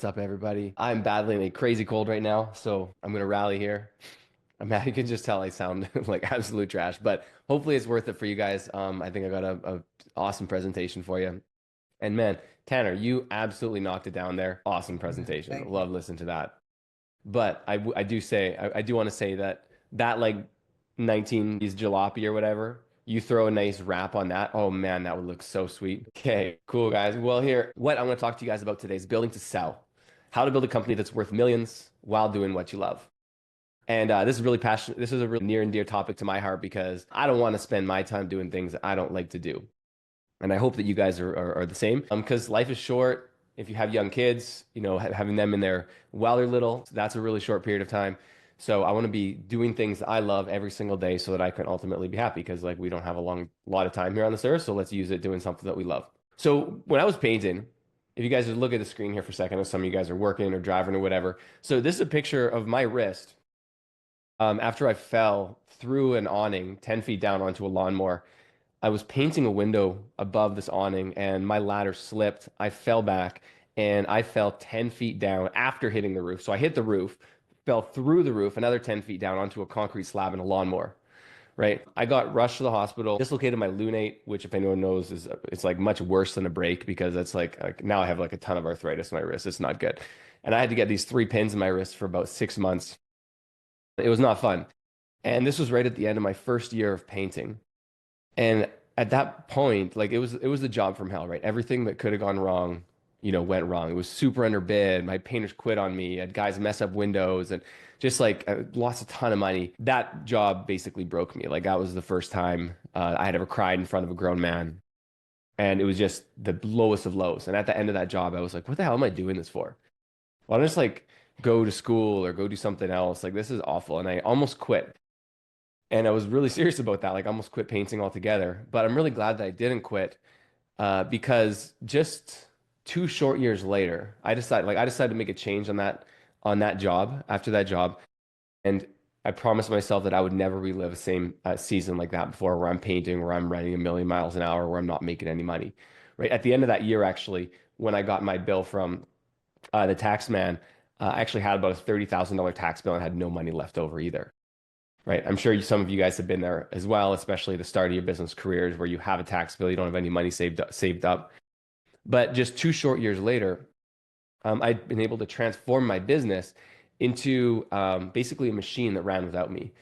What's up, everybody? I'm battling a crazy cold right now, so I'm gonna rally here. You can just tell I sound like absolute trash, but hopefully it's worth it for you guys. I think I got a awesome presentation for you. And man, Tanner, you absolutely knocked it down there. Awesome presentation. Thank you. Love listening to that. But I do want to say that like 19s jalopy or whatever, you throw a nice wrap on that. Oh man, that would look so sweet. Okay, cool guys. Well, here, what I'm going to talk to you guys about today is building to sell. How to build a company that's worth millions while doing what you love. And this is really passionate. This is a really near and dear topic to my heart because I don't want to spend my time doing things that I don't like to do. And I hope that you guys are the same. Because life is short. If you have young kids, having them in there while they're little, that's a really short period of time. So I want to be doing things that I love every single day so that I can ultimately be happy because like we don't have a lot of time here on this earth. So let's use it doing something that we love. So when I was painting, if you guys would look at the screen here for a second, or some of you guys are working or driving or whatever. So this is a picture of my wrist after I fell through an awning 10 feet down onto a lawnmower. I was painting a window above this awning and my ladder slipped. I fell back and I fell 10 feet down after hitting the roof. So I hit the roof, fell through the roof, another 10 feet down onto a concrete slab in a lawnmower, right? I got rushed to the hospital, dislocated my lunate, which if anyone knows is it's like much worse than a break because it's like now I have like a ton of arthritis in my wrist. It's not good. And I had to get these 3 pins in my wrist for about 6 months. It was not fun. And this was right at the end of my first year of painting. And at that point, like it was the job from hell, right? Everything that could have gone wrong, went wrong. It was super underbid. My painters quit on me. I had guys mess up windows and just like I lost a ton of money. That job basically broke me. Like that was the first time I had ever cried in front of a grown man. And it was just the lowest of lows. And at the end of that job, I was like, what the hell am I doing this for? Why don't I just like go to school or go do something else? Like this is awful. And I almost quit. And I was really serious about that. Like, I almost quit painting altogether. But I'm really glad that I didn't quit because just 2 short years later, I decided to make a change on that job after that job, and I promised myself that I would never relive the same season like that before, where I'm painting, where I'm running a million miles an hour, where I'm not making any money. Right at the end of that year, actually, when I got my bill from the tax man, I actually had about a $30,000 tax bill and had no money left over either. Right. I'm sure some of you guys have been there as well, especially the start of your business careers where you have a tax bill, you don't have any money saved up. But just 2 short years later, I'd been able to transform my business into basically a machine that ran without me.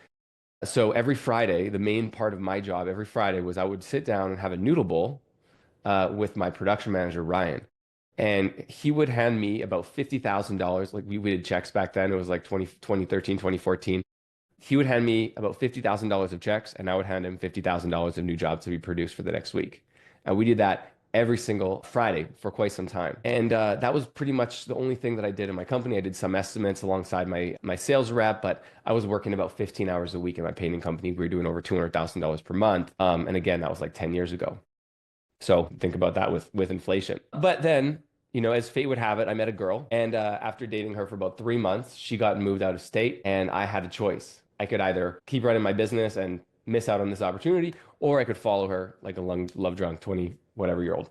So every Friday, the main part of my job every Friday was I would sit down and have a noodle bowl with my production manager, Ryan. And he would hand me about $50,000. Like we did checks back then. It was like 2013, 2014. He would hand me about $50,000 of checks, and I would hand him $50,000 of new jobs to be produced for the next week. And we did that every single Friday for quite some time. And that was pretty much the only thing that I did in my company. I did some estimates alongside my sales rep, but I was working about 15 hours a week in my painting company. We were doing over $200,000 per month. And again, that was like 10 years ago. So think about that with inflation. But then, as fate would have it, I met a girl, and after dating her for about 3 months, she got moved out of state, and I had a choice. I could either keep running my business and miss out on this opportunity, or I could follow her like a love drunk 20 whatever year old.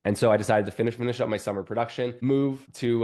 And so I decided to finish up my summer production, move to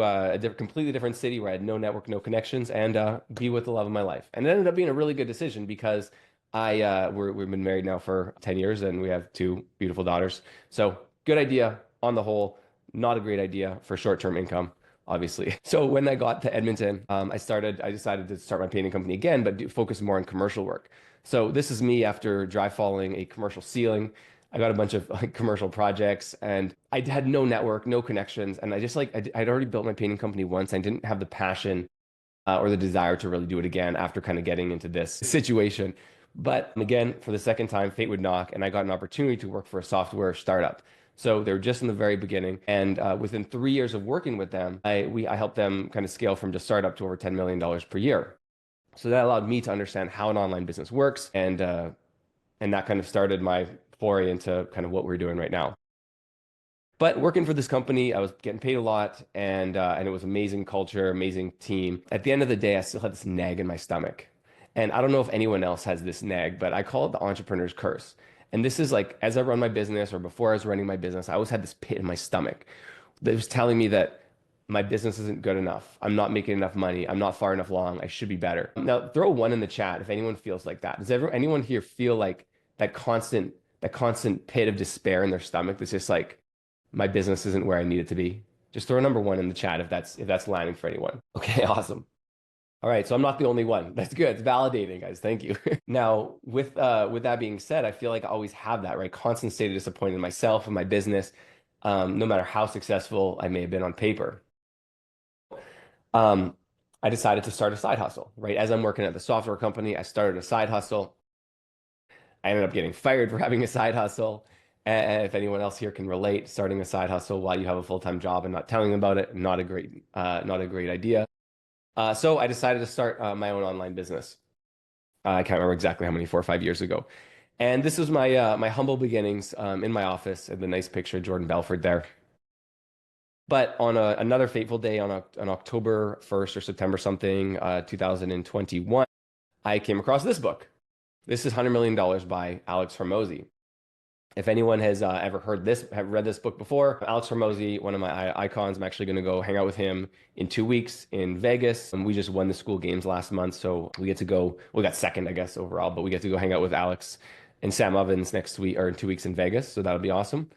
completely different city where I had no network, no connections, and be with the love of my life. And it ended up being a really good decision because we've been married now for 10 years and we have two beautiful daughters. So good idea on the whole, not a great idea for short-term income, obviously. So when I got to Edmonton, I decided to start my painting company again, but focus more on commercial work. So this is me after dry falling a commercial ceiling. I got a bunch of like commercial projects and I had no network, no connections. And I just I'd already built my painting company once. I didn't have the passion or the desire to really do it again after kind of getting into this situation. But again, for the second time, fate would knock, and I got an opportunity to work for a software startup. So they were just in the very beginning, and within 3 years of working with them, I helped them kind of scale from just startup to over $10 million per year. So that allowed me to understand how an online business works, and that kind of started my foray into kind of what we're doing right now. But working for this company, I was getting paid a lot, and it was amazing culture, amazing team. At the end of the day, I still had this nag in my stomach. And I don't know if anyone else has this nag, but I call it the entrepreneur's curse. And this is like, as I run my business or before I was running my business, I always had this pit in my stomach that was telling me that my business isn't good enough. I'm not making enough money. I'm not far enough along. I should be better. Now, throw a one in the chat if anyone feels like that. Does anyone here feel like that constant that constant pit of despair in their stomach that's just like, my business isn't where I need it to be? Just throw a number one in the chat if that's landing for anyone. Okay, awesome. All right, so I'm not the only one. That's good. It's validating, guys. Thank you. Now, with that being said, I feel like I always have that, right? Constant state of disappointment in myself and my business, no matter how successful I may have been on paper. Um, I decided to start a side hustle, right? As I'm working at the software company, I started a side hustle. I ended up getting fired for having a side hustle. And if anyone else here can relate, starting a side hustle while you have a full-time job and not telling them about it, not a great idea. So I decided to start my own online business. I can't remember exactly how many, 4 or 5 years ago. And this was my humble beginnings in my office, and the nice picture of Jordan Belford there. But on another fateful day on October 1st or September something, 2021, I came across this book. This is $100 Million by Alex Hormozi. If anyone has ever have read this book before, Alex Hormozi, one of my icons, I'm actually going to go hang out with him in 2 weeks in Vegas. And we just won the school games last month, so we get to go. We got second, I guess, overall, but we get to go hang out with Alex and Sam Ovens next week or in 2 weeks in Vegas. So that'll be awesome.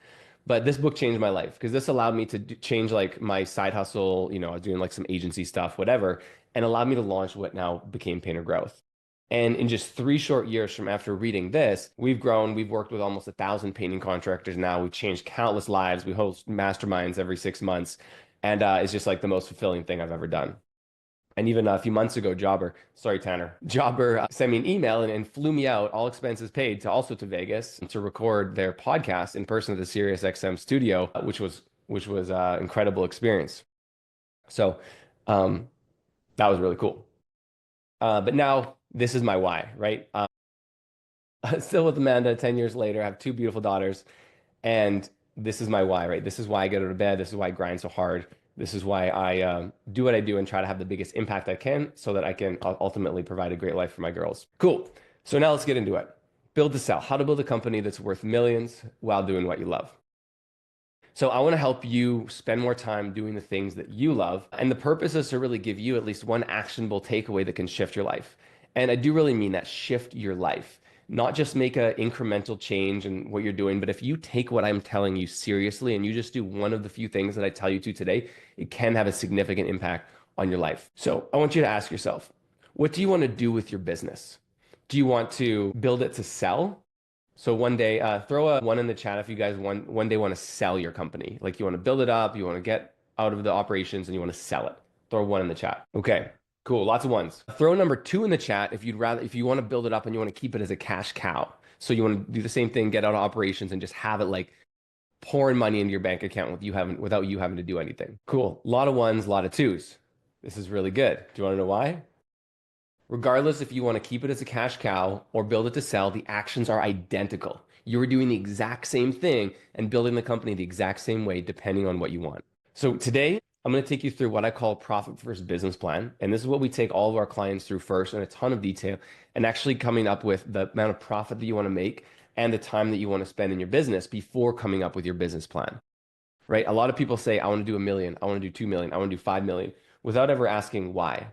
But this book changed my life because this allowed me to change like my side hustle. I was doing like some agency stuff, whatever, and allowed me to launch what now became Painter Growth. And in just 3 short years from after reading this, we've grown. We've worked with almost 1,000 painting contractors now. We've changed countless lives. We host masterminds every 6 months. And it's just like the most fulfilling thing I've ever done. And even a few months ago, Jobber sent me an email and flew me out, all expenses paid, to also to Vegas to record their podcast in person at the SiriusXM studio, which was an incredible experience. So that was really cool. But now this is my why, right? Still with Amanda 10 years later. I have two beautiful daughters. And this is my why, right? This is why I get out of bed. This is why I grind so hard. This is why I do what I do and try to have the biggest impact I can so that I can ultimately provide a great life for my girls. Cool. So now let's get into it. Build to sell. How to build a company that's worth millions while doing what you love. So I want to help you spend more time doing the things that you love. And the purpose is to really give you at least one actionable takeaway that can shift your life. And I do really mean that, shift your life, not just make an incremental change in what you're doing, but if you take what I'm telling you seriously and you just do one of the few things that I tell you to today, it can have a significant impact on your life. So I want you to ask yourself, what do you want to do with your business? Do you want to build it to sell? So one day, throw a one in the chat if you guys one day want to sell your company. Like you want to build it up, you want to get out of the operations and you want to sell it. Throw one in the chat. Okay, cool. Lots of ones. Throw number two in the chat if you want to build it up and you want to keep it as a cash cow. So you want to do the same thing, get out of operations and just have it like pouring money into your bank account without you having to do anything. Cool. A lot of ones, a lot of twos. This is really good. Do you want to know why? Regardless if you want to keep it as a cash cow or build it to sell, the actions are identical. You are doing the exact same thing and building the company the exact same way, depending on what you want. So today, I'm going to take you through what I call profit first business plan. And this is what we take all of our clients through first in a ton of detail and actually coming up with the amount of profit that you want to make and the time that you want to spend in your business before coming up with your business plan, right? A lot of people say, I want to do 1 million, I want to do 2 million, I want to do 5 million without ever asking why,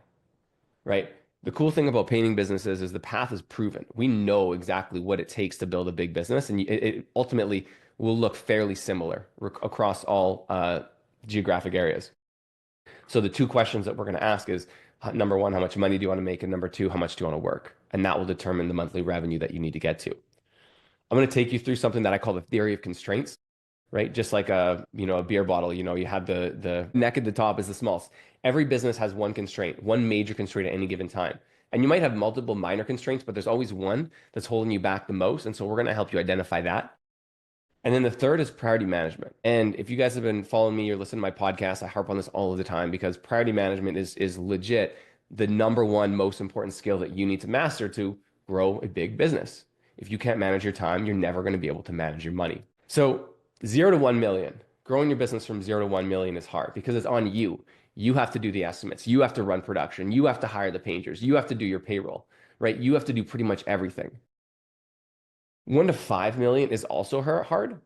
right? The cool thing about painting businesses is the path is proven. We know exactly what it takes to build a big business, and it ultimately will look fairly similar across all geographic areas. So the two questions that we're going to ask is, number one, how much money do you want to make? And number two, how much do you want to work? And that will determine the monthly revenue that you need to get to. I'm going to take you through something that I call the theory of constraints, right? Just like a beer bottle, you have the neck at the top is the smallest. Every business has one constraint, one major constraint at any given time. And you might have multiple minor constraints, but there's always one that's holding you back the most. And so we're going to help you identify that. And then the third is priority management. And if you guys have been following me or listening to my podcast, I harp on this all of the time because priority management is legit the number one most important skill that you need to master to grow a big business. If you can't manage your time, you're never going to be able to manage your money. So 0 to 1 million, growing your business from 0 to 1 million is hard because it's on you. You have to do the estimates. You have to run production. You have to hire the painters. You have to do your payroll, right? You have to do pretty much everything. 1 to 5 million is also hard,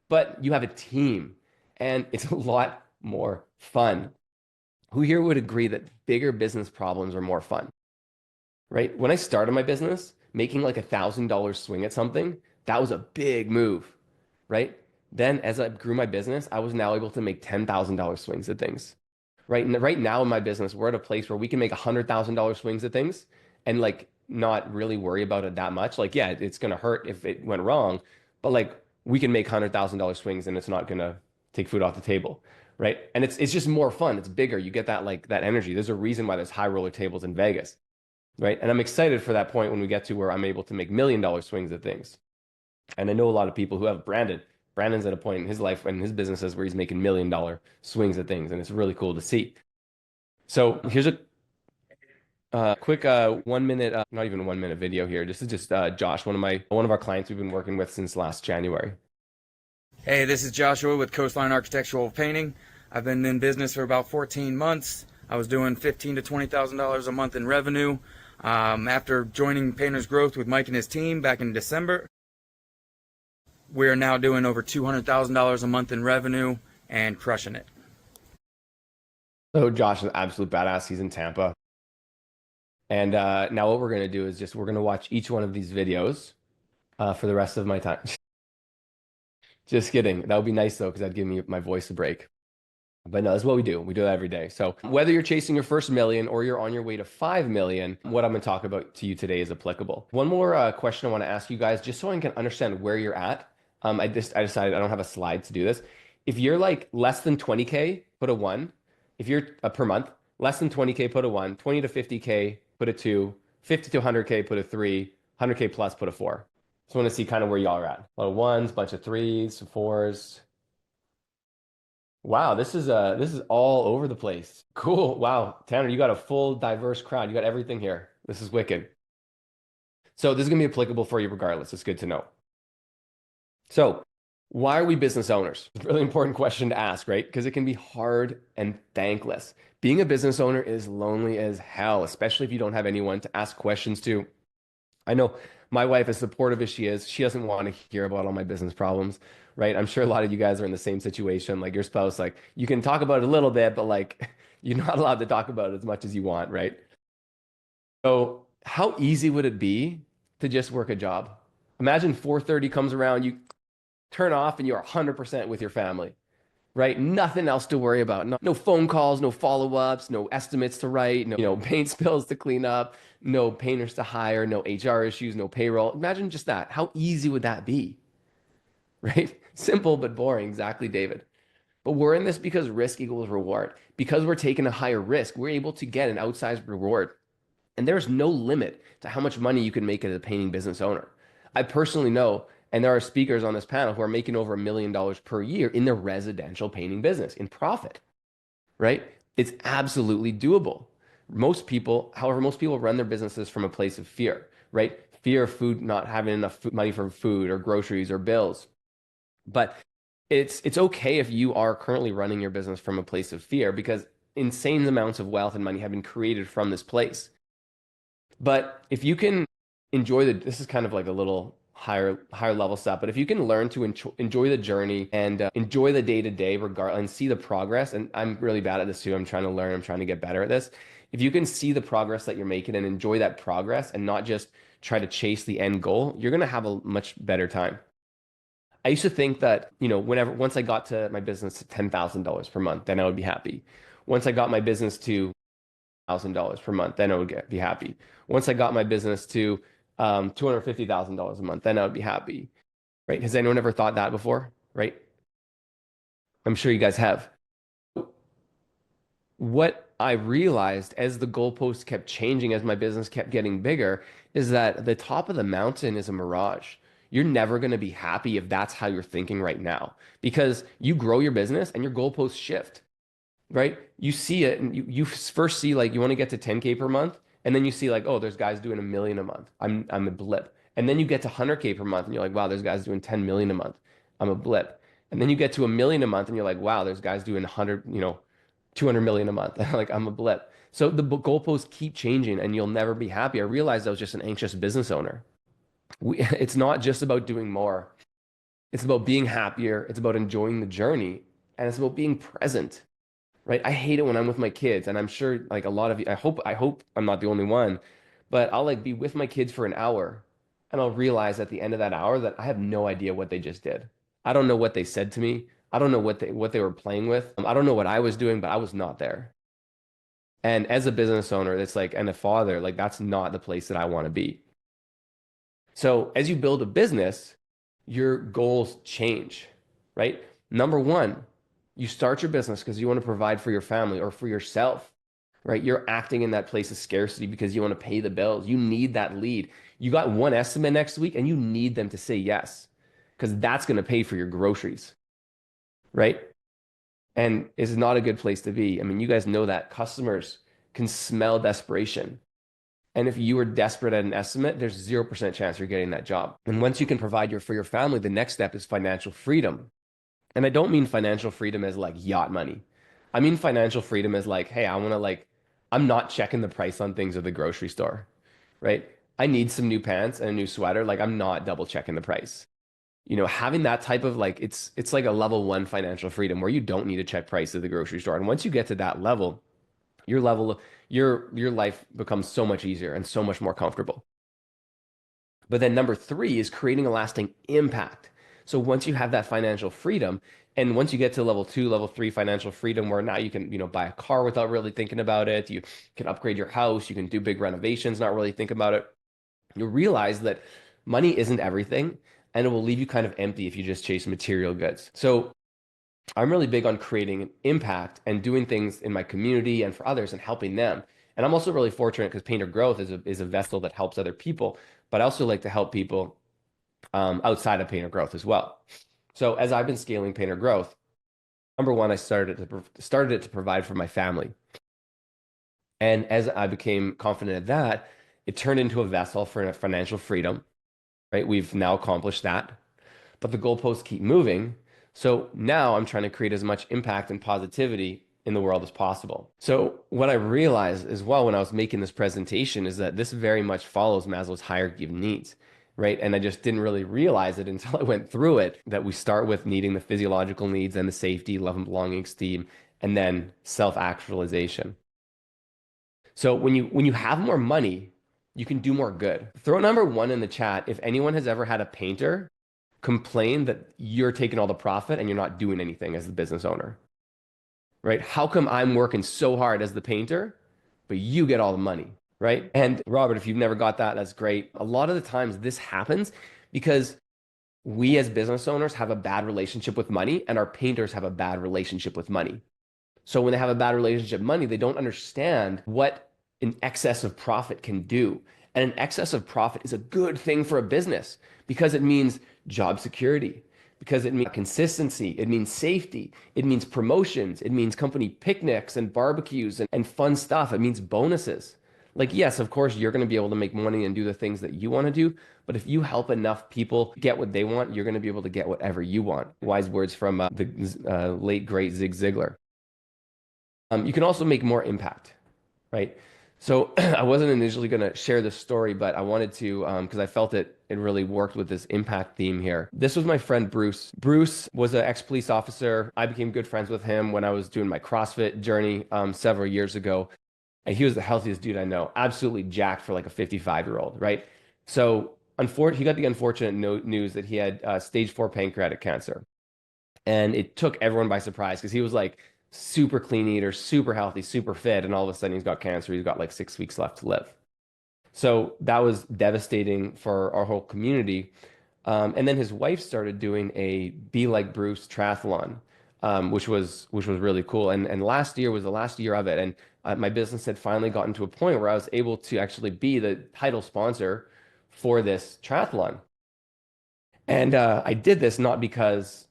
but you have a team and it's a lot more fun. Who here would agree that bigger business problems are more fun, right? When I started my business, making like $1,000 swing at something, that was a big move, right? Then as I grew my business, I was now able to make $10,000 swings at things. Right now in my business, we're at a place where we can make $100,000 swings at things and like not really worry about it that much. Like, yeah, it's gonna hurt if it went wrong, but like we can make $100,000 swings and it's not gonna take food off the table, right? And it's just more fun. It's bigger. You get that like that energy. There's a reason why there's high roller tables in Vegas, right? And I'm excited for that point when we get to where I'm able to make $1 million swings at things. And I know a lot of people who have Brandon. Brandon's at a point in his life and his businesses where he's making $1 million swings at things, and it's really cool to see. So here's a quick 1 minute, not even 1 minute video here. This is just Josh, one of our clients we've been working with since last January. Hey, this is Joshua with Coastline Architectural Painting. I've been in business for about 14 months. I was doing $15,000 to $20,000 a month in revenue. After joining Painters Growth with Mike and his team back in December, we are now doing over $200,000 a month in revenue and crushing it. So Josh is an absolute badass. He's in Tampa. And now what we're going to do is just we're going to watch each one of these videos for the rest of my time. Just kidding. That would be nice though, because that'd give me my voice a break. But no, that's what we do. We do that every day. So whether you're chasing your first million or you're on your way to 5 million, what I'm going to talk about to you today is applicable. One more question I want to ask you guys, just so I can understand where you're at. I decided I don't have a slide to do this. If you're like less than 20K, put a 1. If you're per month, less than 20K, put a 1. 20 to 50K, put a 2. 50 to 100K, put a 3. 100K plus, put a 4. So I want to see kind of where y'all are at. A lot of 1s, bunch of 3s, some 4s. Wow, this is all over the place. Cool. Wow. Tanner, you got a full diverse crowd. You got everything here. This is wicked. So this is going to be applicable for you regardless. It's good to know. So why are we business owners? It's a really important question to ask, right? Because it can be hard and thankless. Being a business owner is lonely as hell, especially if you don't have anyone to ask questions to. I know my wife, as supportive as she is, she doesn't want to hear about all my business problems, right? I'm sure a lot of you guys are in the same situation. Like your spouse, like you can talk about it a little bit, but like you're not allowed to talk about it as much as you want, right? So how easy would it be to just work a job? Imagine 4:30 comes around, you turn off and you're 100% with your family, right? Nothing else to worry about. No phone calls, no follow-ups, no estimates to write, no paint spills to clean up, no painters to hire, no HR issues, no payroll. Imagine just that. How easy would that be, right? Simple but boring. Exactly, David. But we're in this because risk equals reward. Because we're taking a higher risk, we're able to get an outsized reward. And there's no limit to how much money you can make as a painting business owner. I personally know, and there are speakers on this panel who are making over $1 million per year in their residential painting business in profit, right? It's absolutely doable. However, most people run their businesses from a place of fear, right? Fear of food, not having enough money for food or groceries or bills. But it's okay if you are currently running your business from a place of fear because insane amounts of wealth and money have been created from this place. But if you can this is kind of like a little higher level stuff, but if you can learn to enjoy the journey and enjoy the day to day regard and see the progress, and I'm really bad at this too. I'm trying to learn. I'm trying to get better at this. If you can see the progress that you're making and enjoy that progress and not just try to chase the end goal, you're going to have a much better time. I used to think that, once I got to my business to $10,000 per month, then I would be happy. Once I got my business to $1,000 per month, then I would be happy. Once I got my business to $250,000 a month, then I would be happy, right? Has anyone ever thought that before, right? I'm sure you guys have. What I realized as the goalposts kept changing, as my business kept getting bigger, is that the top of the mountain is a mirage. You're never going to be happy if that's how you're thinking right now, because you grow your business and your goalposts shift, right? You see it and you first see like you want to get to 10K per month. And then you see like, oh, there's guys doing 1 million a month. I'm a blip. And then you get to 100K per month and you're like, wow, there's guys doing 10 million a month. I'm a blip. And then you get to 1 million a month and you're like, wow, there's guys doing 100, 200 million a month. Like I'm a blip. So the goalposts keep changing and you'll never be happy. I realized I was just an anxious business owner. It's not just about doing more. It's about being happier. It's about enjoying the journey and it's about being present. right? I hate it when I'm with my kids, and I'm sure like a lot of you, I hope I'm not the only one, but I'll like be with my kids for an hour, and I'll realize at the end of that hour that I have no idea what they just did. I don't know what they said to me. I don't know what they were playing with. I don't know what I was doing, but I was not there. And as a business owner, that's like, and a father, like that's not the place that I want to be. So as you build a business, your goals change, right? Number one, you start your business because you want to provide for your family or for yourself, right? You're acting in that place of scarcity because you want to pay the bills. You need that lead. You got one estimate next week and you need them to say yes because that's going to pay for your groceries, right? And it's not a good place to be. I mean, you guys know that customers can smell desperation. And if you are desperate at an estimate, there's 0% chance you're getting that job. And once you can provide for your family, the next step is financial freedom. And I don't mean financial freedom as like yacht money. I mean financial freedom as like, hey, I want to like, I'm not checking the price on things at the grocery store, right? I need some new pants and a new sweater. Like I'm not double checking the price. Having that type of like, it's like a level one financial freedom where you don't need to check price at the grocery store. And once you get to that level, your level your life becomes so much easier and so much more comfortable. But then number three is creating a lasting impact. So once you have that financial freedom, and once you get to level two, level three financial freedom, where now you can, buy a car without really thinking about it, you can upgrade your house, you can do big renovations, not really think about it. You realize that money isn't everything, and it will leave you kind of empty if you just chase material goods. So I'm really big on creating an impact and doing things in my community and for others and helping them. And I'm also really fortunate because Painter Growth is a vessel that helps other people, but I also like to help people outside of Painter Growth as well. So as I've been scaling Painter Growth, number one, I started it to provide for my family. And as I became confident at that, it turned into a vessel for financial freedom, right? We've now accomplished that, but the goalposts keep moving. So now I'm trying to create as much impact and positivity in the world as possible. So what I realized as well when I was making this presentation is that this very much follows Maslow's hierarchy of needs, right? And I just didn't really realize it until I went through it, that we start with needing the physiological needs and the safety, love and belonging, esteem, and then self-actualization. So when you have more money, you can do more good. Throw number one in the chat if anyone has ever had a painter complain that you're taking all the profit and you're not doing anything as the business owner, right? How come I'm working so hard as the painter, but you get all the money, right? And Robert, if you've never got that, that's great. A lot of the times this happens because we as business owners have a bad relationship with money and our painters have a bad relationship with money. So when they have a bad relationship with money, they don't understand what an excess of profit can do. And an excess of profit is a good thing for a business because it means job security, because it means consistency, it means safety, it means promotions, it means company picnics and barbecues and fun stuff. It means bonuses. Like, yes, of course, you're going to be able to make money and do the things that you want to do. But if you help enough people get what they want, you're going to be able to get whatever you want. Wise words from the late, great Zig Ziglar. You can also make more impact, right? So I wasn't initially going to share this story, but I wanted to because I felt it really worked with this impact theme here. This was my friend Bruce. Bruce was an ex-police officer. I became good friends with him when I was doing my CrossFit journey several years ago. And he was the healthiest dude I know, absolutely jacked for like a 55-year-old, right? So he got the unfortunate news that he had stage 4 pancreatic cancer. And it took everyone by surprise because he was like super clean eater, super healthy, super fit. And all of a sudden he's got cancer. He's got like 6 weeks left to live. So that was devastating for our whole community. And then his wife started doing a Be Like Bruce triathlon, which was really cool. And last year was the last year of it. And my business had finally gotten to a point where I was able to actually be the title sponsor for this triathlon. And I did this not because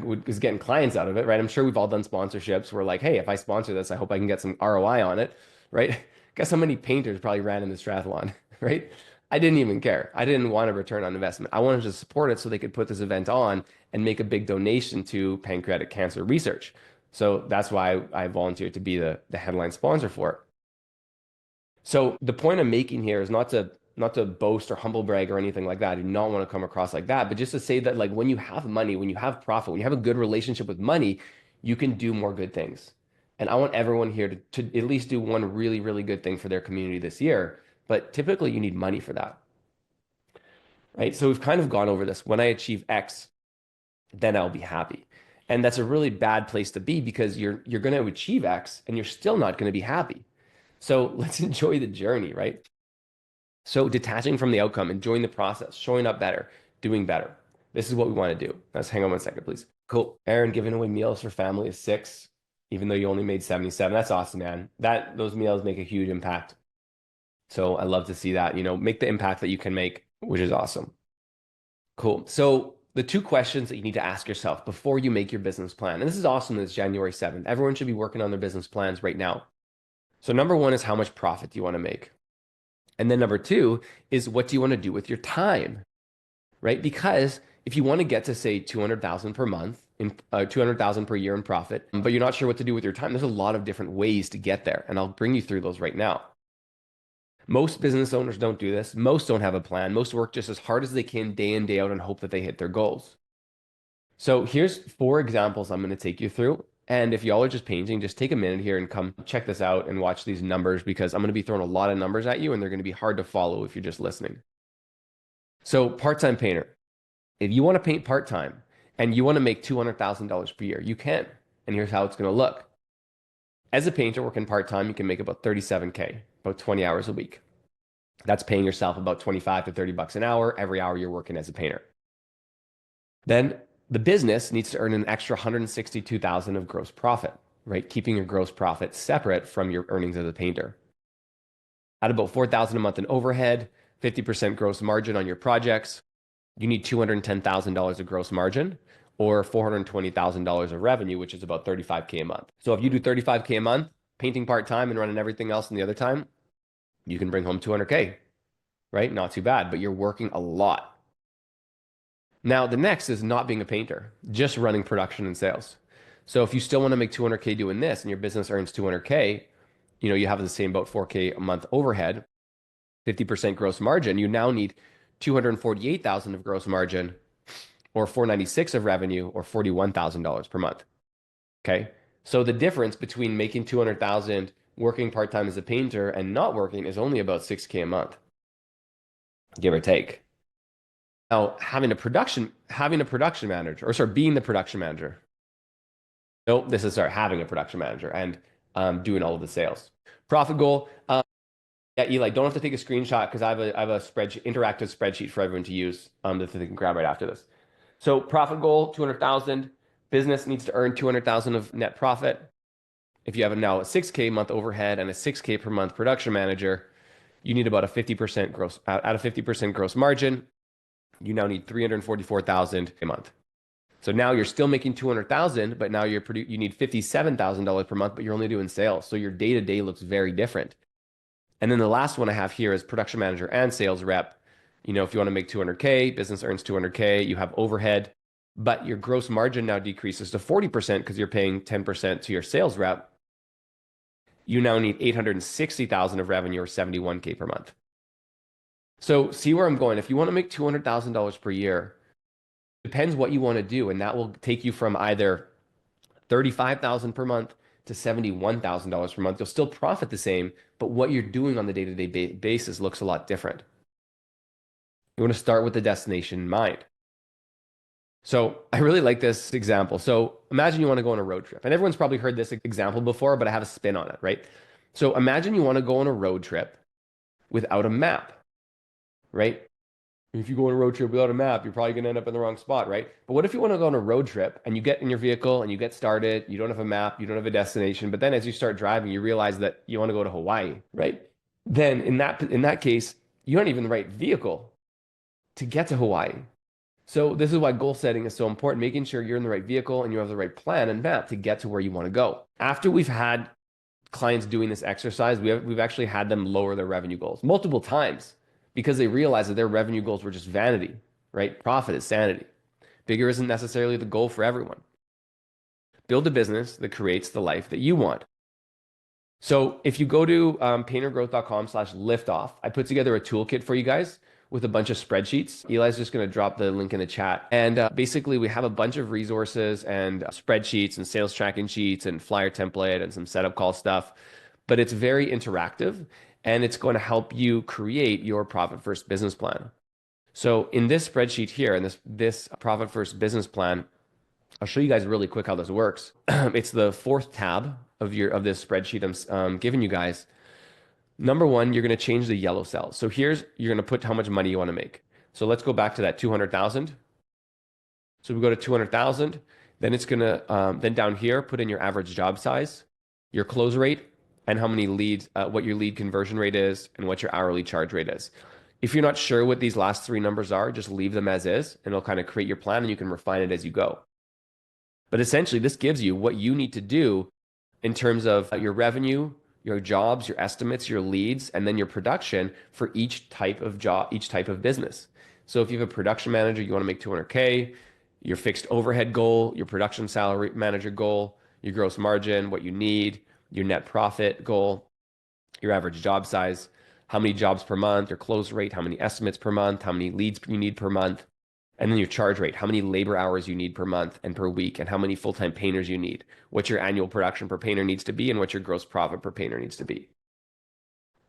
was getting clients out of it, right? I'm sure we've all done sponsorships. We're like, hey, if I sponsor this, I hope I can get some ROI on it, right? Guess how many painters probably ran in this triathlon, right? I didn't even care. I didn't want a return on investment. I wanted to support it so they could put this event on and make a big donation to pancreatic cancer research. So that's why I volunteered to be the headline sponsor for it. So the point I'm making here is not to boast or humble brag or anything like that. I do not want to come across like that, but just to say that like when you have money, when you have profit, when you have a good relationship with money, you can do more good things. And I want everyone here to at least do one really, really good thing for their community this year. But typically you need money for that, right? So we've kind of gone over this. When I achieve X, then I'll be happy. And that's a really bad place to be because you're going to achieve X and you're still not going to be happy. So let's enjoy the journey, right? So detaching from the outcome, enjoying the process, showing up better, doing better. This is what we want to do. Let's hang on one second, please. Cool. Aaron, giving away meals for family is 6, even though you only made 77. That's awesome, man. Those meals make a huge impact. So I love to see that, make the impact that you can make, which is awesome. Cool. So the 2 questions that you need to ask yourself before you make your business plan, and this is awesome that it's January 7th. Everyone should be working on their business plans right now. So number 1 is how much profit do you want to make? And then number 2 is what do you want to do with your time, right? Because if you want to get to say 200,000 per month in 200,000 per year in profit, but you're not sure what to do with your time, there's a lot of different ways to get there. And I'll bring you through those right now. Most business owners don't do this. Most don't have a plan. Most work just as hard as they can day in, day out and hope that they hit their goals. So here's 4 examples I'm going to take you through. And if y'all are just painting, just take a minute here and come check this out and watch these numbers because I'm going to be throwing a lot of numbers at you and they're going to be hard to follow if you're just listening. So part-time painter, if you want to paint part-time and you want to make $200,000 per year, you can. And here's how it's going to look. As a painter working part-time, you can make about 37K, about 20 hours a week. That's paying yourself about 25 to 30 bucks an hour every hour you're working as a painter. Then the business needs to earn an extra 162,000 of gross profit, right? Keeping your gross profit separate from your earnings as a painter. At about 4,000 a month in overhead, 50% gross margin on your projects, you need $210,000 of gross margin or $420,000 of revenue, which is about 35K a month. So if you do 35K a month, painting part-time and running everything else in the other time, you can bring home 200K, right? Not too bad, but you're working a lot. Now, the next is not being a painter, just running production and sales. So if you still want to make 200K doing this and your business earns 200K, you have the same about 4K a month overhead, 50% gross margin, you now need 248,000 of gross margin or 496 of revenue or $41,000 per month. Okay. So the difference between making 200,000 working part-time as a painter and not working is only about 6K a month, give or take. Now, having a production manager, or sorry, being the production manager. Nope, this is having a production manager and doing all of the sales. Profit goal. Yeah, Eli, don't have to take a screenshot because I have a interactive spreadsheet for everyone to use that they can grab right after this. So profit goal, 200,000. Business needs to earn 200,000 of net profit. If you have now a 6K month overhead and a 6K per month production manager, you need about a 50% gross, at a 50% gross margin, you now need 344,000 a month. So now you're still making 200,000, but now you need $57,000 per month, but you're only doing sales. So your day-to-day looks very different. And then the last one I have here is production manager and sales rep. If you want to make 200K, business earns 200K, you have overhead, but your gross margin now decreases to 40% because you're paying 10% to your sales rep. You now need 860,000 of revenue or 71K per month. So see where I'm going. If you want to make $200,000 per year, depends what you want to do. And that will take you from either 35,000 per month to $71,000 per month. You'll still profit the same, but what you're doing on the day-to-day basis looks a lot different. You want to start with the destination in mind. So I really like this example. So imagine you want to go on a road trip, and everyone's probably heard this example before, but I have a spin on it, right? So imagine you want to go on a road trip without a map, right? If you go on a road trip without a map, you're probably going to end up in the wrong spot, right? But what if you want to go on a road trip and you get in your vehicle and you get started, you don't have a map, you don't have a destination, but then as you start driving, you realize that you want to go to Hawaii, right? Then in that case, you don't even the right vehicle to get to Hawaii. So this is why goal setting is so important, making sure you're in the right vehicle and you have the right plan and map to get to where you want to go. After we've had clients doing this exercise, we've actually had them lower their revenue goals multiple times because they realized that their revenue goals were just vanity, right? Profit is sanity. Bigger isn't necessarily the goal for everyone. Build a business that creates the life that you want. So if you go to paintergrowth.com/liftoff, I put together a toolkit for you guys with a bunch of spreadsheets. Eli's just going to drop the link in the chat. And basically, we have a bunch of resources and spreadsheets and sales tracking sheets and flyer template and some setup call stuff. But it's very interactive and it's going to help you create your profit first business plan. So in this spreadsheet here, and this profit first business plan, I'll show you guys really quick how this works. It's the fourth tab of this spreadsheet I'm giving you guys. Number one, you're going to change the yellow cell. So here's, you're going to put how much money you want to make. So let's go back to that 200,000. So we go to 200,000, then it's going to, then down here, put in your average job size, your close rate, and how many leads, what your lead conversion rate is, and what your hourly charge rate is. If you're not sure what these last three numbers are, just leave them as is, and it'll kind of create your plan and you can refine it as you go. But essentially, this gives you what you need to do in terms of your revenue, your jobs, your estimates, your leads, and then your production for each type of job, each type of business. So if you have a production manager, you want to make 200K, your fixed overhead goal, your production salary manager goal, your gross margin, what you need, your net profit goal, your average job size, how many jobs per month, your close rate, how many estimates per month, how many leads you need per month, and then your charge rate, how many labor hours you need per month and per week, and how many full-time painters you need, what your annual production per painter needs to be, and what your gross profit per painter needs to be.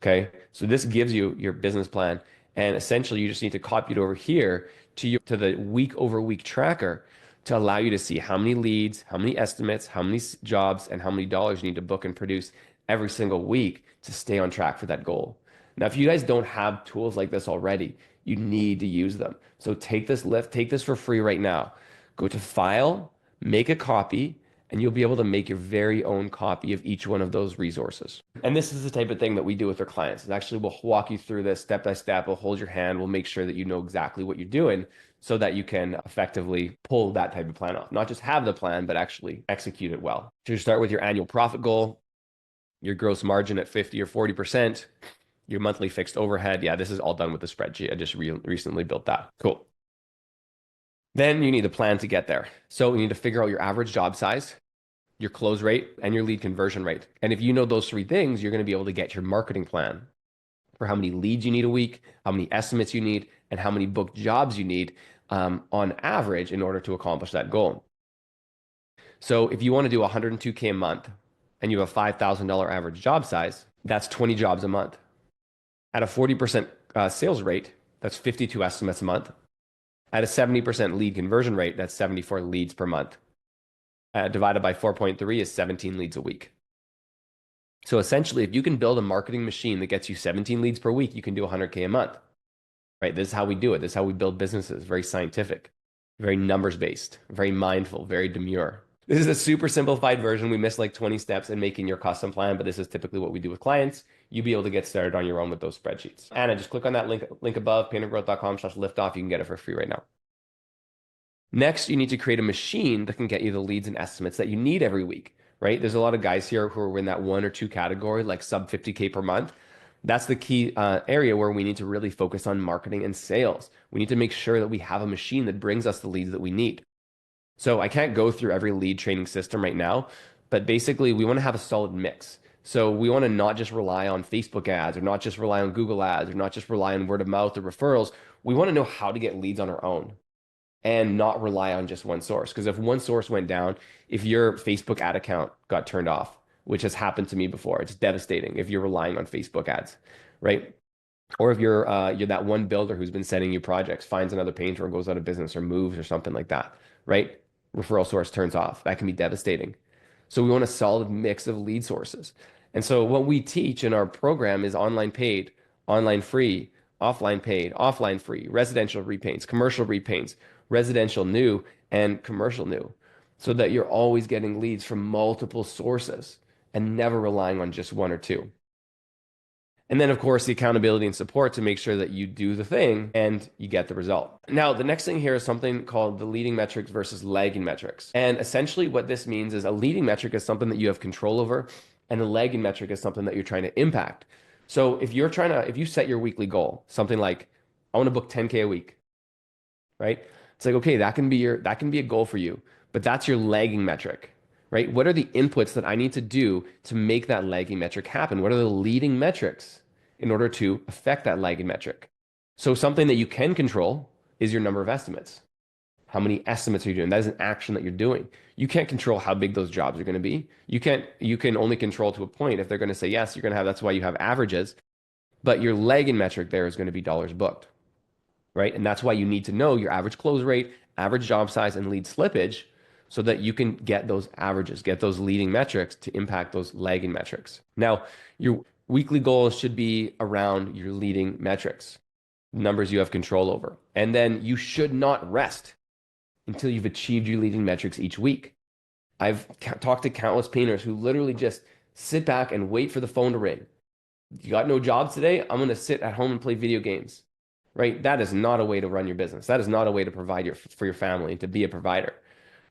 Okay, so this gives you your business plan, and essentially you just need to copy it over here to the week over week tracker to allow you to see how many leads, how many estimates, how many jobs, and how many dollars you need to book and produce every single week to stay on track for that goal. Now, if you guys don't have tools like this already, you need to use them. So take this for free right now. Go to File, make a copy, and you'll be able to make your very own copy of each one of those resources. And this is the type of thing that we do with our clients. And actually, we'll walk you through this step by step. We'll hold your hand. We'll make sure that you know exactly what you're doing so that you can effectively pull that type of plan off. Not just have the plan, but actually execute it well. So you start with your annual profit goal, your gross margin at 50 or 40%, your monthly fixed overhead. Yeah, this is all done with the spreadsheet. I just recently built that. Cool. Then you need a plan to get there. So you need to figure out your average job size, your close rate, and your lead conversion rate. And if you know those three things, you're going to be able to get your marketing plan for how many leads you need a week, how many estimates you need, and how many booked jobs you need on average in order to accomplish that goal. So if you want to do 102K a month and you have a $5,000 average job size, that's 20 jobs a month. At a 40% sales rate, that's 52 estimates a month. At a 70% lead conversion rate, that's 74 leads per month. Divided by 4.3 is 17 leads a week. So essentially, if you can build a marketing machine that gets you 17 leads per week, you can do 100K a month, right? This is how we do it. This is how we build businesses. Very scientific, very numbers-based, very mindful, very demure. This is a super simplified version. We missed like 20 steps in making your custom plan, but this is typically what we do with clients. You'll be able to get started on your own with those spreadsheets. Anna, just click on that link above, paintergrowth.com/liftoff. You can get it for free right now. Next, you need to create a machine that can get you the leads and estimates that you need every week, right? There's a lot of guys here who are in that 1 or 2 category, like sub 50K per month. That's the key area where we need to really focus on marketing and sales. We need to make sure that we have a machine that brings us the leads that we need. So I can't go through every lead training system right now, but basically we want to have a solid mix. So we want to not just rely on Facebook ads or not just rely on Google ads or not just rely on word of mouth or referrals. We want to know how to get leads on our own and not rely on just one source. Because if one source went down, if your Facebook ad account got turned off, which has happened to me before, it's devastating if you're relying on Facebook ads, right? Or if you're that one builder who's been sending you projects, finds another painter and goes out of business or moves or something like that, right? Referral source turns off. That can be devastating. So we want a solid mix of lead sources. And so what we teach in our program is online paid, online free, offline paid, offline free, residential repaints, commercial repaints, residential new, and commercial new, so that you're always getting leads from multiple sources and never relying on just one or two. And then, of course, the accountability and support to make sure that you do the thing and you get the result. Now, the next thing here is something called the leading metrics versus lagging metrics. And essentially what this means is a leading metric is something that you have control over, and a lagging metric is something that you're trying to impact. So if you set your weekly goal, something like, I want to book 10K a week, right? It's like, okay, that can be a goal for you, but that's your lagging metric, right? What are the inputs that I need to do to make that lagging metric happen? What are the leading metrics in order to affect that lagging metric? So something that you can control is your number of estimates. How many estimates are you doing? That is an action that you're doing. You can't control how big those jobs are going to be. You can only control to a point. If they're going to say yes, you're going to have, that's why you have averages. But your lagging metric there is going to be dollars booked, right? And that's why you need to know your average close rate, average job size, and lead slippage so that you can get those averages, get those leading metrics to impact those lagging metrics. Now, your weekly goals should be around your leading metrics, numbers you have control over. And then you should not rest until you've achieved your leading metrics each week. I've talked to countless painters who literally just sit back and wait for the phone to ring. You got no jobs today? I'm going to sit at home and play video games, right? That is not a way to run your business. That is not a way to provide for your family and to be a provider,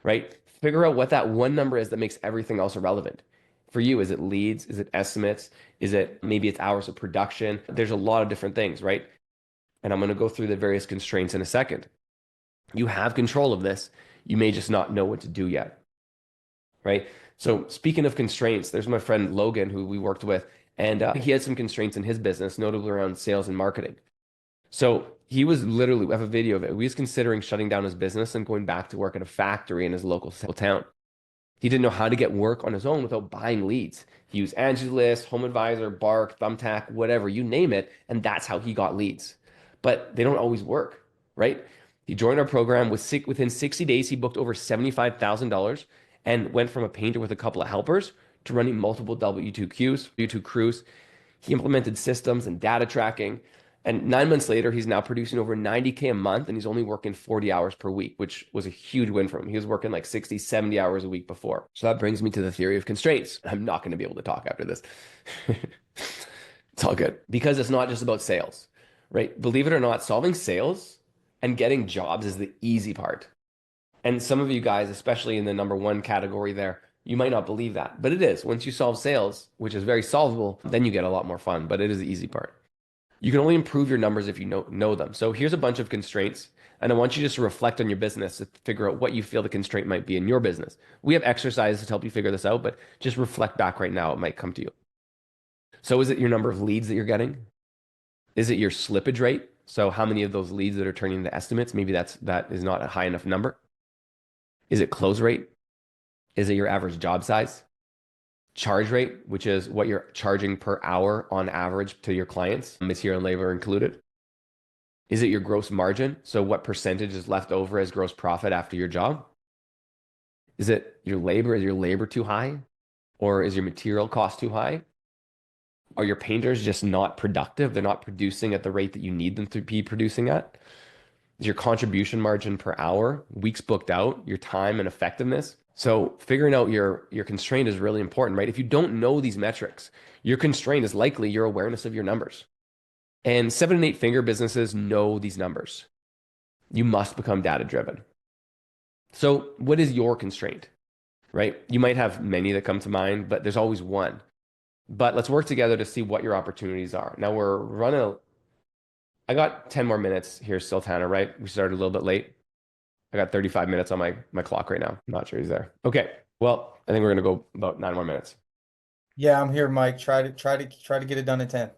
right? Figure out what that one number is that makes everything else irrelevant. For you, is it leads? Is it estimates? Is it maybe it's hours of production? There's a lot of different things, right? And I'm going to go through the various constraints in a second. You have control of this. You may just not know what to do yet, right? So speaking of constraints, there's my friend Logan, who we worked with, and he had some constraints in his business, notably around sales and marketing. So he was literally, we have a video of it. He was considering shutting down his business and going back to work at a factory in his local town. He didn't know how to get work on his own without buying leads. He used Angie's List, Home Advisor, Bark, Thumbtack, whatever, you name it, and that's how he got leads. But they don't always work, right? He joined our program. Within 60 days, he booked over $75,000 and went from a painter with a couple of helpers to running multiple W2 crews. He implemented systems and data tracking. And 9 months later, he's now producing over 90K a month, and he's only working 40 hours per week, which was a huge win for him. He was working like 60, 70 hours a week before. So that brings me to the theory of constraints. I'm not going to be able to talk after this. It's all good because it's not just about sales, right? Believe it or not, solving sales and getting jobs is the easy part. And some of you guys, especially in the number one category there, you might not believe that, but it is. Once you solve sales, which is very solvable, then you get a lot more fun, but it is the easy part. You can only improve your numbers if you know them. So here's a bunch of constraints, and I want you just to reflect on your business to figure out what you feel the constraint might be in your business. We have exercises to help you figure this out, but just reflect back right now. It might come to you. So is it your number of leads that you're getting? Is it your slippage rate? So how many of those leads that are turning into estimates? Maybe that is not a high enough number. Is it close rate? Is it your average job size? Charge rate, which is what you're charging per hour on average to your clients, material and labor included. Is it your gross margin? So what percentage is left over as gross profit after your job? Is it your labor? Is your labor too high? Or is your material cost too high? Are your painters just not productive? They're not producing at the rate that you need them to be producing at? Is your contribution margin per hour, weeks booked out, your time and effectiveness? So figuring out your constraint is really important, right? If you don't know these metrics, your constraint is likely your awareness of your numbers. And 7 and 8 finger businesses know these numbers. You must become data driven. So what is your constraint, right? You might have many that come to mind, but there's always one. But let's work together to see what your opportunities are. Now I got 10 more minutes here still, Tanner, right? We started a little bit late. I got 35 minutes on my clock right now. I'm not sure he's there. Okay. Well, I think we're gonna go about 9 more minutes. Yeah, I'm here, Mike. Try to get it done in 10.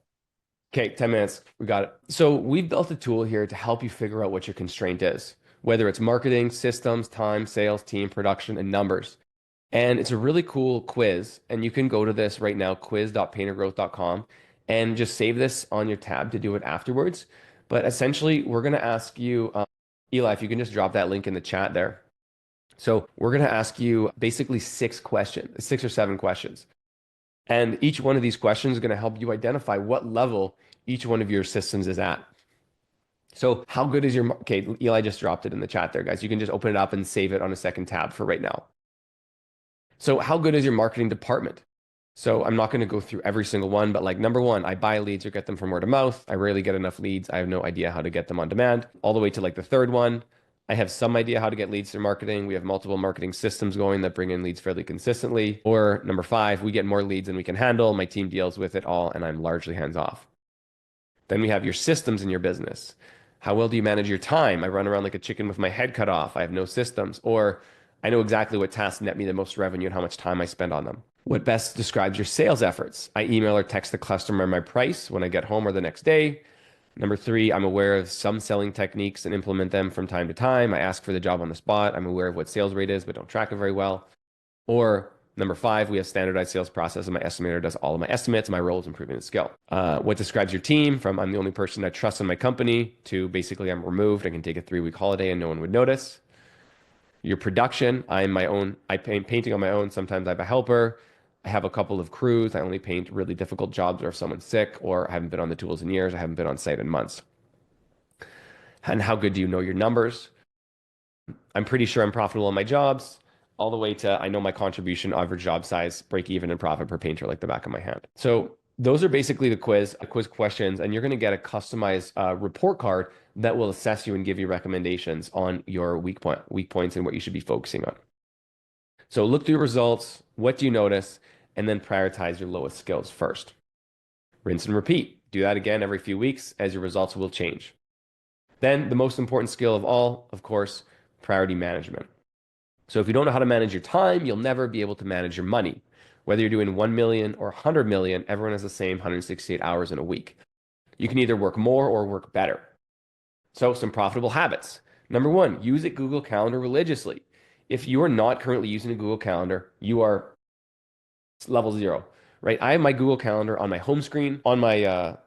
Okay, 10 minutes. We got it. So we've built a tool here to help you figure out what your constraint is, whether it's marketing, systems, time, sales, team, production, and numbers. And it's a really cool quiz. And you can go to this right now, quiz.paintergrowth.com, and just save this on your tab to do it afterwards. But essentially, we're going to ask you, Eli, if you can just drop that link in the chat there. So we're going to ask you basically 6 or 7 questions. And each one of these questions is going to help you identify what level each one of your systems is at. So how good is your, okay, Eli just dropped it in the chat there, guys. You can just open it up and save it on a second tab for right now. So how good is your marketing department? So I'm not going to go through every single one, but like number 1, I buy leads or get them from word of mouth. I rarely get enough leads. I have no idea how to get them on demand. All the way to like the 3rd one, I have some idea how to get leads through marketing. We have multiple marketing systems going that bring in leads fairly consistently. Or number 5, we get more leads than we can handle. My team deals with it all and I'm largely hands off. Then we have your systems in your business. How well do you manage your time? I run around like a chicken with my head cut off. I have no systems. Or I know exactly what tasks net me the most revenue and how much time I spend on them. What best describes your sales efforts? I email or text the customer my price when I get home or the next day. Number three, I'm aware of some selling techniques and implement them from time to time. I ask for the job on the spot. I'm aware of what sales rate is, but don't track it very well. Or number five, we have standardized sales process and my estimator does all of my estimates. My role is improving the skill. What describes your team? From I'm the only person I trust in my company to basically I'm removed. I can take a 3-week holiday and no one would notice. Your production, I'm my own, I paint painting on my own. Sometimes I have a helper. I have a couple of crews. I only paint really difficult jobs or if someone's sick or I haven't been on the tools in years. I haven't been on site in months. And how good do you know your numbers? I'm pretty sure I'm profitable on my jobs, all the way to I know my contribution, average job size, break even, and profit per painter like the back of my hand. So those are basically the quiz questions, and you're going to get a customized report card that will assess you and give you recommendations on your weak points and what you should be focusing on. So look through your results. What do you notice? And then prioritize your lowest skills first. Rinse and repeat. Do that again every few weeks as your results will change. Then the most important skill of all, of course, priority management. So if you don't know how to manage your time, you'll never be able to manage your money. Whether you're doing 1 million or 100 million, everyone has the same 168 hours in a week. You can either work more or work better. So some profitable habits. Number one, use a Google Calendar religiously. If you are not currently using a Google Calendar, you are level 0, right? I have my Google Calendar on my home screen, on my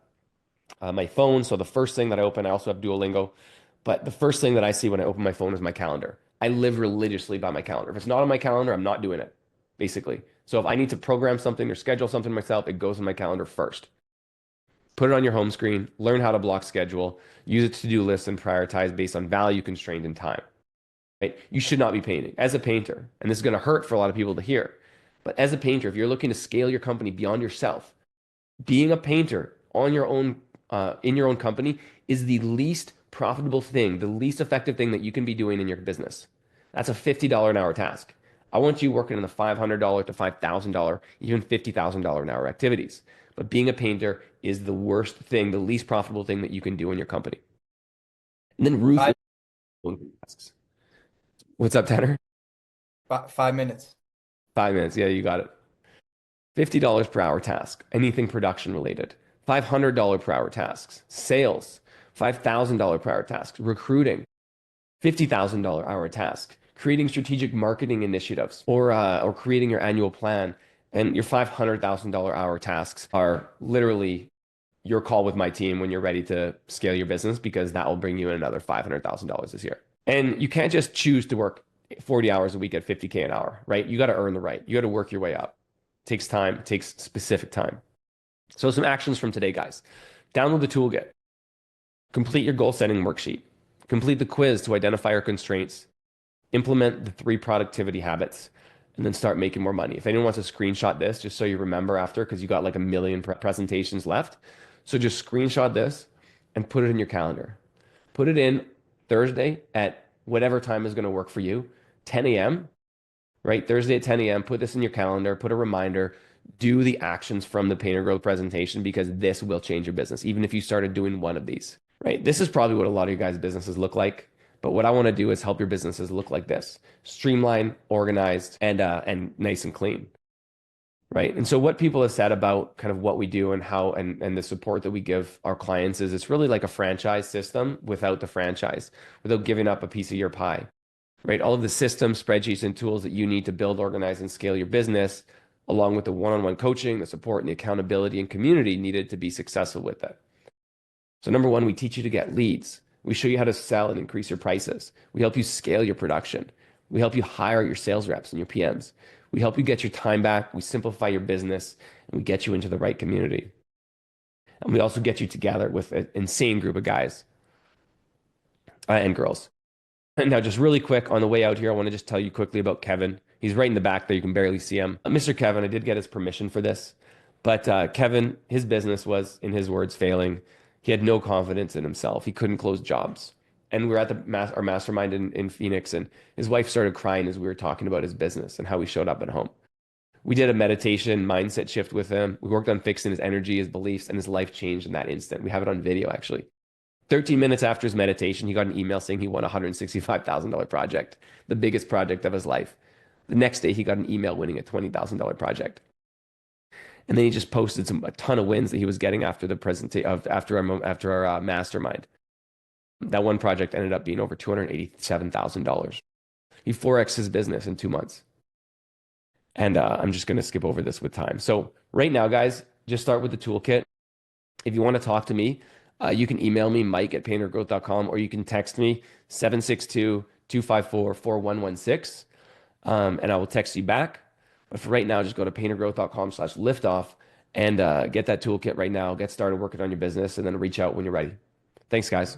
phone. So the first thing that I open, I also have Duolingo, but the first thing that I see when I open my phone is my calendar. I live religiously by my calendar. If it's not on my calendar, I'm not doing it, basically. So if I need to program something or schedule something myself, it goes on my calendar first. Put it on your home screen, learn how to block schedule, use a to-do list and prioritize based on value, constraint, and time. Right? You should not be painting. As a painter, and this is going to hurt for a lot of people to hear, but as a painter, if you're looking to scale your company beyond yourself, being a painter on your own, in your own company is the least profitable thing, the least effective thing that you can be doing in your business. That's a $50 an hour task. I want you working in the $500 to $5,000, even $50,000 an hour activities. But being a painter is the worst thing, the least profitable thing that you can do in your company. And then ruthless tasks. What's up, Tanner? 5 minutes. 5 minutes. Yeah, you got it. $50 per hour task, anything production related. $500 per hour tasks, sales, $5,000 per hour tasks, recruiting, $50,000 hour task, creating strategic marketing initiatives, or creating your annual plan. And your $500,000 hour tasks are literally your call with my team when you're ready to scale your business, because that will bring you in another $500,000 this year. And you can't just choose to work 40 hours a week at 50K an hour, right? You got to earn the right. You got to work your way up. It takes time. It takes specific time. So some actions from today, guys. Download the toolkit. Complete your goal setting worksheet. Complete the quiz to identify your constraints. Implement the 3 productivity habits, and then start making more money. If anyone wants to screenshot this, just so you remember after, because you got like a million presentations left. So just screenshot this and put it in your calendar. Put it in Thursday at whatever time is going to work for you, 10 a.m., right? Thursday at 10 a.m., put this in your calendar, put a reminder, do the actions from the Painter Growth presentation, because this will change your business, even if you started doing one of these, right? This is probably what a lot of you guys' businesses look like. But what I want to do is help your businesses look like this: streamlined, organized, and nice and clean, right? And so what people have said about kind of what we do and how and the support that we give our clients is it's really like a franchise system without the franchise, without giving up a piece of your pie, right? All of the systems, spreadsheets, and tools that you need to build, organize, and scale your business, along with the one-on-one coaching, the support, and the accountability and community needed to be successful with that. So number one, we teach you to get leads. We show you how to sell and increase your prices. We help you scale your production. We help you hire your sales reps and your PMs. We help you get your time back. We simplify your business, and we get you into the right community. And we also get you together with an insane group of guys and girls. And now, just really quick on the way out here, I want to just tell you quickly about Kevin. He's right in the back there. You can barely see him. Mr. Kevin, I did get his permission for this, but Kevin, his business was, in his words, failing. He had no confidence in himself. He couldn't close jobs. And we were at our mastermind in Phoenix, and his wife started crying as we were talking about his business and how he showed up at home. We did a meditation mindset shift with him. We worked on fixing his energy, his beliefs, and his life changed in that instant. We have it on video, actually. 13 minutes after his meditation, he got an email saying he won a $165,000 project, the biggest project of his life. The next day, he got an email winning a $20,000 project. And then he just posted a ton of wins that he was getting after the after our mastermind. That one project ended up being over $287,000. He 4x his business in 2 months. And I'm just going to skip over this with time. So right now, guys, just start with the toolkit. If you want to talk to me, you can email me, mike@paintergrowth.com, or you can text me 762-254-4116, and I will text you back. But for right now, just go to paintergrowth.com/liftoff and get that toolkit right now. Get started working on your business and then reach out when you're ready. Thanks, guys.